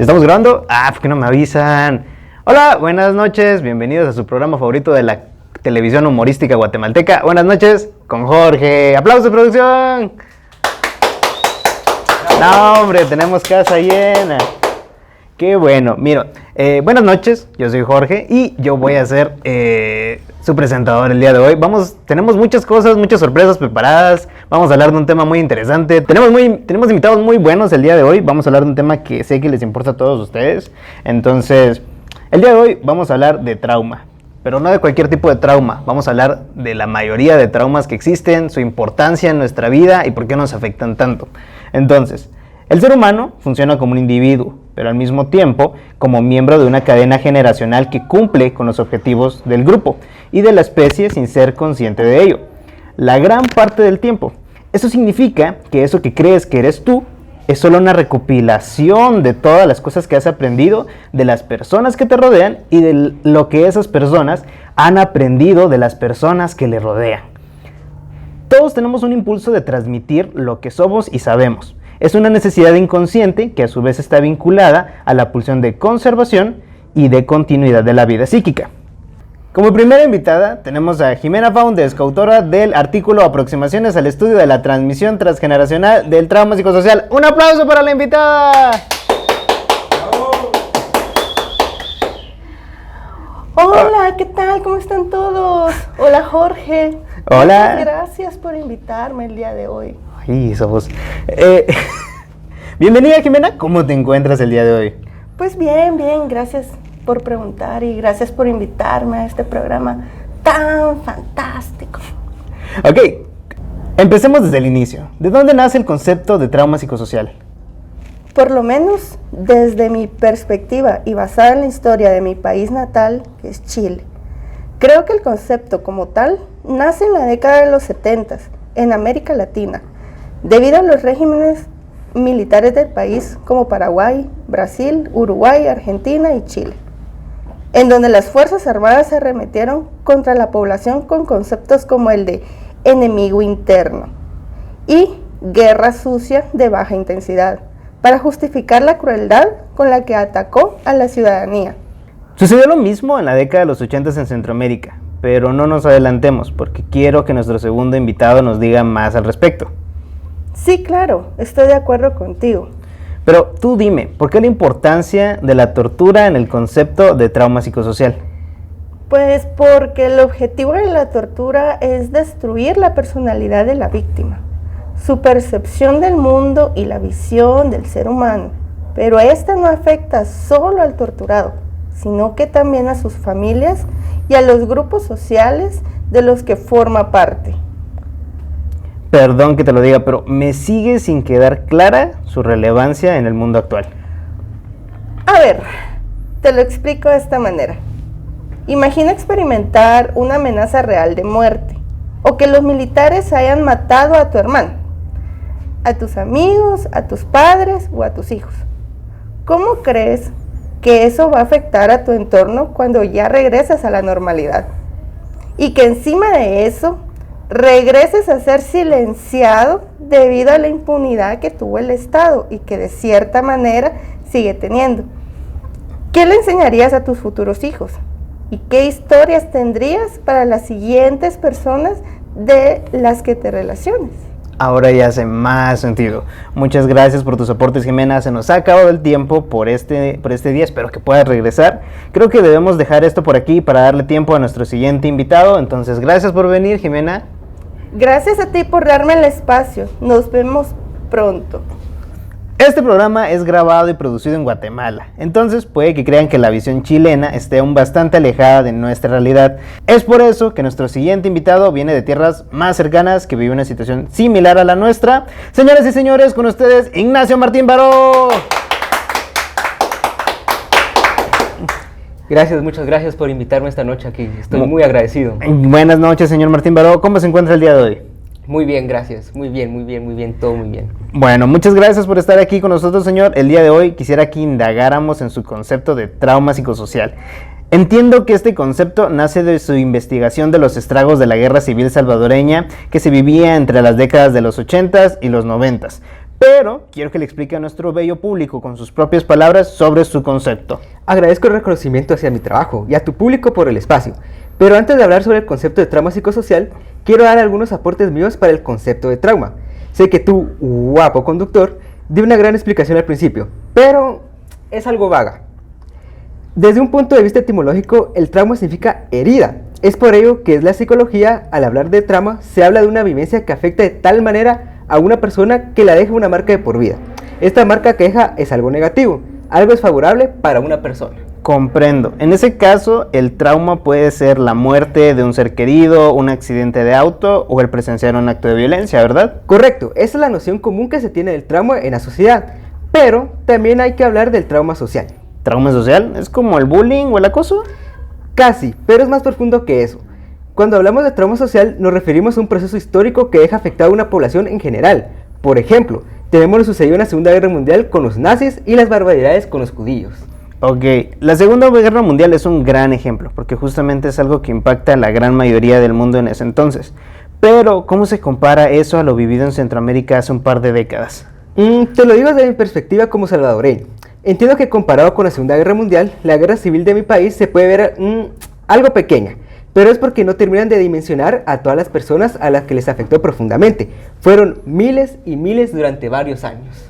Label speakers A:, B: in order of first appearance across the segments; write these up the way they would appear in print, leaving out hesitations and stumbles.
A: ¿Estamos grabando? ¿Por qué no me avisan? Hola, buenas noches, bienvenidos a su programa favorito de la televisión humorística guatemalteca. Buenas noches, con Jorge. ¡Aplausos, producción! No, hombre, tenemos casa llena. Qué bueno. Mira, buenas noches, yo soy Jorge y yo voy a ser su presentador el día de hoy. Tenemos muchas cosas, muchas sorpresas preparadas. Vamos a hablar de un tema muy interesante. Tenemos invitados muy buenos el día de hoy. Vamos a hablar de un tema que sé que les importa a todos ustedes. Entonces, el día de hoy vamos a hablar de trauma. Pero no de cualquier tipo de trauma. Vamos a hablar de la mayoría de traumas que existen, su importancia en nuestra vida y por qué nos afectan tanto. Entonces, el ser humano funciona como un individuo, pero al mismo tiempo como miembro de una cadena generacional que cumple con los objetivos del grupo y de la especie sin ser consciente de ello. La gran parte del tiempo. Eso significa que eso que crees que eres tú es solo una recopilación de todas las cosas que has aprendido de las personas que te rodean y de lo que esas personas han aprendido de las personas que le rodean. Todos tenemos un impulso de transmitir lo que somos y sabemos. Es una necesidad inconsciente que a su vez está vinculada a la pulsión de conservación y de continuidad de la vida psíquica. Como primera invitada tenemos a Jimena Faúndez, coautora del artículo Aproximaciones al estudio de la transmisión transgeneracional del trauma psicosocial. ¡Un aplauso para la invitada!
B: Hola, ¿qué tal? ¿Cómo están todos? Hola, Jorge.
A: Hola.
B: Muchas gracias por invitarme el día de hoy.
A: Ay, esa voz. Bienvenida, Jimena. ¿Cómo te encuentras el día de hoy?
B: Pues bien, gracias por preguntar y gracias por invitarme a este programa tan fantástico.
A: Ok, empecemos desde el inicio. ¿De dónde nace el concepto de trauma psicosocial?
B: Por lo menos desde mi perspectiva y basada en la historia de mi país natal, que es Chile. Creo que el concepto como tal nace en la década de los 70 en América Latina, debido a los regímenes militares del país como Paraguay, Brasil, Uruguay, Argentina y Chile, en donde las Fuerzas Armadas se arremetieron contra la población con conceptos como el de enemigo interno y guerra sucia de baja intensidad, para justificar la crueldad con la que atacó a la ciudadanía.
A: Sucedió lo mismo en la década de los 80 en Centroamérica, pero no nos adelantemos porque quiero que nuestro segundo invitado nos diga más al respecto.
B: Sí, claro, estoy de acuerdo contigo.
A: Pero tú dime, ¿por qué la importancia de la tortura en el concepto de trauma psicosocial?
B: Pues porque el objetivo de la tortura es destruir la personalidad de la víctima, su percepción del mundo y la visión del ser humano. Pero esta no afecta solo al torturado, sino que también a sus familias y a los grupos sociales de los que forma parte.
A: Perdón que te lo diga, pero me sigue sin quedar clara su relevancia en el mundo actual.
B: A ver, te lo explico de esta manera. Imagina experimentar una amenaza real de muerte, o que los militares hayan matado a tu hermano, a tus amigos, a tus padres o a tus hijos. ¿Cómo crees que eso va a afectar a tu entorno cuando ya regreses a la normalidad? Y que encima de eso regreses a ser silenciado debido a la impunidad que tuvo el Estado y que de cierta manera sigue teniendo. ¿Qué le enseñarías a tus futuros hijos? ¿Y qué historias tendrías para las siguientes personas de las que te relaciones?
A: Ahora ya hace más sentido. Muchas gracias por tus aportes, Jimena. Se nos ha acabado el tiempo por este día. Espero que puedas regresar. Creo que debemos dejar esto por aquí para darle tiempo a nuestro siguiente invitado. Entonces, gracias por venir, Jimena.
B: Gracias a ti por darme el espacio. Nos vemos pronto.
A: Este programa es grabado y producido en Guatemala, entonces puede que crean que la visión chilena esté aún bastante alejada de nuestra realidad. Es por eso que nuestro siguiente invitado viene de tierras más cercanas, que vive una situación similar a la nuestra. Señoras y señores, con ustedes, Ignacio Martín Baró.
C: Gracias, muchas gracias por invitarme esta noche aquí. Estoy muy agradecido.
A: Buenas noches, señor Martín Baró. ¿Cómo se encuentra el día de hoy?
C: Muy bien, gracias. Muy bien, todo muy bien.
A: Bueno, muchas gracias por estar aquí con nosotros, señor. El día de hoy quisiera que indagáramos en su concepto de trauma psicosocial. Entiendo que este concepto nace de su investigación de los estragos de la guerra civil salvadoreña que se vivía entre las décadas de los 80s y los 90s. pero quiero que le explique a nuestro bello público con sus propias palabras sobre su concepto.
C: Agradezco el reconocimiento hacia mi trabajo y a tu público por el espacio. Pero antes de hablar sobre el concepto de trauma psicosocial, quiero dar algunos aportes míos para el concepto de trauma. Sé que tú, guapo conductor, di una gran explicación al principio, pero es algo vaga. Desde un punto de vista etimológico, el trauma significa herida. Es por ello que la psicología, al hablar de trauma, se habla de una vivencia que afecta de tal manera a una persona que la deja una marca de por vida. Esta marca que deja es algo negativo, algo es favorable para una persona.
A: Comprendo. En ese caso, el trauma puede ser la muerte de un ser querido, un accidente de auto o el presenciar un acto de violencia, ¿verdad?
C: Correcto, esa es la noción común que se tiene del trauma en la sociedad, pero también hay que hablar del trauma social.
A: ¿Trauma social? ¿Es como el bullying o el acoso?
C: Casi, pero es más profundo que eso. Cuando hablamos de trauma social nos referimos a un proceso histórico que deja afectada a una población en general. Por ejemplo, tenemos lo sucedido en la Segunda Guerra Mundial con los nazis y las barbaridades con los judíos.
A: Ok, la Segunda Guerra Mundial es un gran ejemplo, porque justamente es algo que impacta a la gran mayoría del mundo en ese entonces. Pero, ¿cómo se compara eso a lo vivido en Centroamérica hace un par de décadas?
C: Te lo digo desde mi perspectiva como salvadoreño. Entiendo que comparado con la Segunda Guerra Mundial, la guerra civil de mi país se puede ver algo pequeña, pero es porque no terminan de dimensionar a todas las personas a las que les afectó profundamente. Fueron miles y miles durante varios años.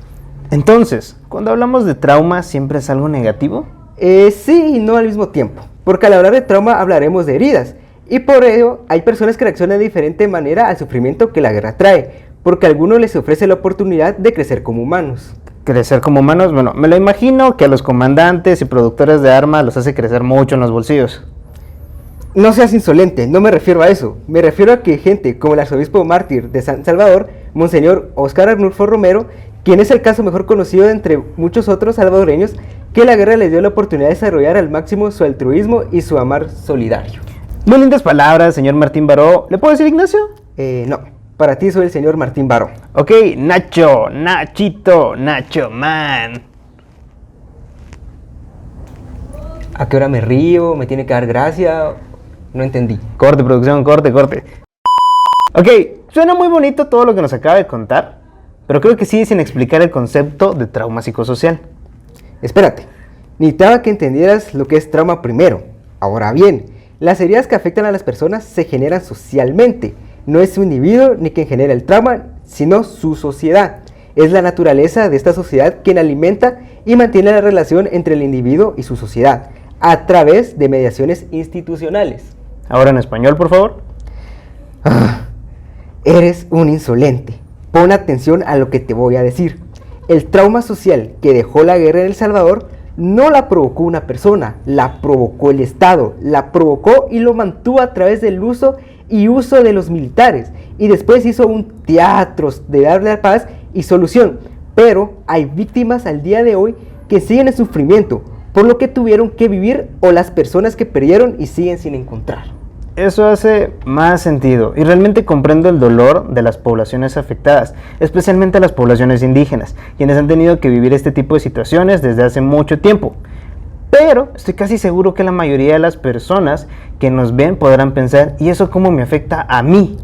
A: Entonces, cuando hablamos de trauma, ¿siempre es algo negativo?
C: Sí y no al mismo tiempo, porque al hablar de trauma hablaremos de heridas, y por ello hay personas que reaccionan de diferente manera al sufrimiento que la guerra trae, porque a algunos les ofrece la oportunidad de crecer como humanos.
A: ¿Crecer como humanos? Bueno, me lo imagino que a los comandantes y productores de armas los hace crecer mucho en los bolsillos.
C: No seas insolente, no me refiero a eso. Me refiero a que gente como el arzobispo mártir de San Salvador, Monseñor Óscar Arnulfo Romero, quien es el caso mejor conocido de entre muchos otros salvadoreños, que la guerra les dio la oportunidad de desarrollar al máximo su altruismo y su amar solidario.
A: Muy lindas palabras, señor Martín Baró. ¿Le puedo decir Ignacio?
C: No, para ti soy el señor Martín Baró.
A: Ok, Nacho, Nachito, Nacho Man.
C: ¿A qué hora me río? ¿Me tiene que dar gracia? No entendí.
A: Corte, producción, corte. Ok, suena muy bonito todo lo que nos acaba de contar, pero creo que sigue sin explicar el concepto de trauma psicosocial.
C: Espérate, necesitaba que entendieras lo que es trauma primero. Ahora bien, las heridas que afectan a las personas se generan socialmente. No es su individuo ni quien genera el trauma, sino su sociedad. Es la naturaleza de esta sociedad quien alimenta y mantiene la relación entre el individuo y su sociedad, a través de mediaciones institucionales.
A: Ahora en español, por favor.
C: Eres un insolente. Pon atención a lo que te voy a decir. El trauma social que dejó la guerra en El Salvador no la provocó una persona, la provocó el Estado, la provocó y lo mantuvo a través del uso de los militares, y después hizo un teatro de darle la paz y solución. Pero hay víctimas al día de hoy que siguen en sufrimiento por lo que tuvieron que vivir o las personas que perdieron y siguen sin encontrar.
A: Eso hace más sentido y realmente comprendo el dolor de las poblaciones afectadas, especialmente las poblaciones indígenas, quienes han tenido que vivir este tipo de situaciones desde hace mucho tiempo. Pero estoy casi seguro que la mayoría de las personas que nos ven podrán pensar, ¿y eso cómo me afecta a mí?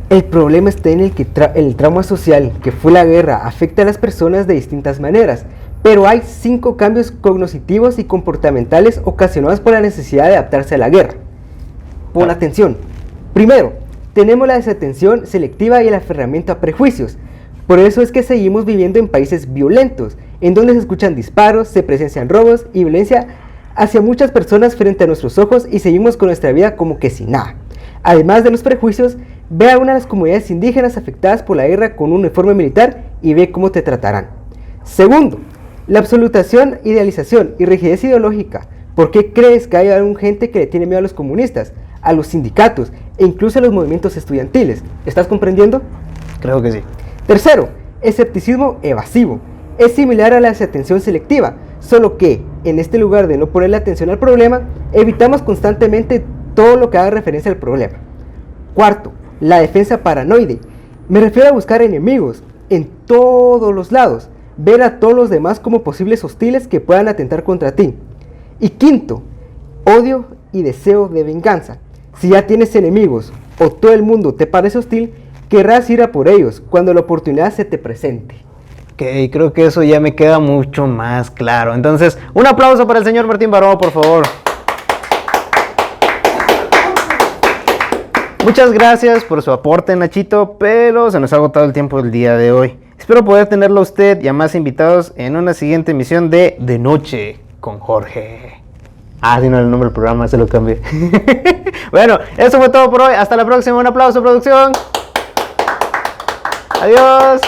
C: El problema está en el que el trauma social que fue la guerra afecta a las personas de distintas maneras, pero hay 5 cambios cognitivos y comportamentales ocasionados por la necesidad de adaptarse a la guerra. Pon atención. Primero, tenemos la desatención selectiva y el aferramiento a prejuicios. Por eso es que seguimos viviendo en países violentos, en donde se escuchan disparos, se presencian robos y violencia hacia muchas personas frente a nuestros ojos y seguimos con nuestra vida como que sin nada. Además de los prejuicios, ve a una de las comunidades indígenas afectadas por la guerra con un uniforme militar y ve cómo te tratarán. Segundo, la absolutación, idealización y rigidez ideológica. ¿Por qué crees que hay alguna gente que le tiene miedo a los comunistas, a los sindicatos e incluso a los movimientos estudiantiles? ¿Estás comprendiendo?
A: Creo que sí.
C: Tercero, escepticismo evasivo. Es similar a la desatención selectiva, solo que, en este lugar de no ponerle atención al problema, evitamos constantemente todo lo que haga referencia al problema. Cuarto, la defensa paranoide. Me refiero a buscar enemigos en todos los lados, ver a todos los demás como posibles hostiles que puedan atentar contra ti. Y quinto, odio y deseo de venganza. Si ya tienes enemigos o todo el mundo te parece hostil, querrás ir a por ellos cuando la oportunidad se te presente.
A: Ok, creo que eso ya me queda mucho más claro. Entonces, un aplauso para el señor Martín Baró, por favor. Muchas gracias por su aporte, Nachito, pero se nos ha agotado el tiempo del día de hoy. Espero poder tenerlo a usted y a más invitados en una siguiente emisión de Noche con Jorge. Ah, si no, el nombre del programa se lo cambié. Bueno, eso fue todo por hoy. Hasta la próxima. Un aplauso, producción. Adiós.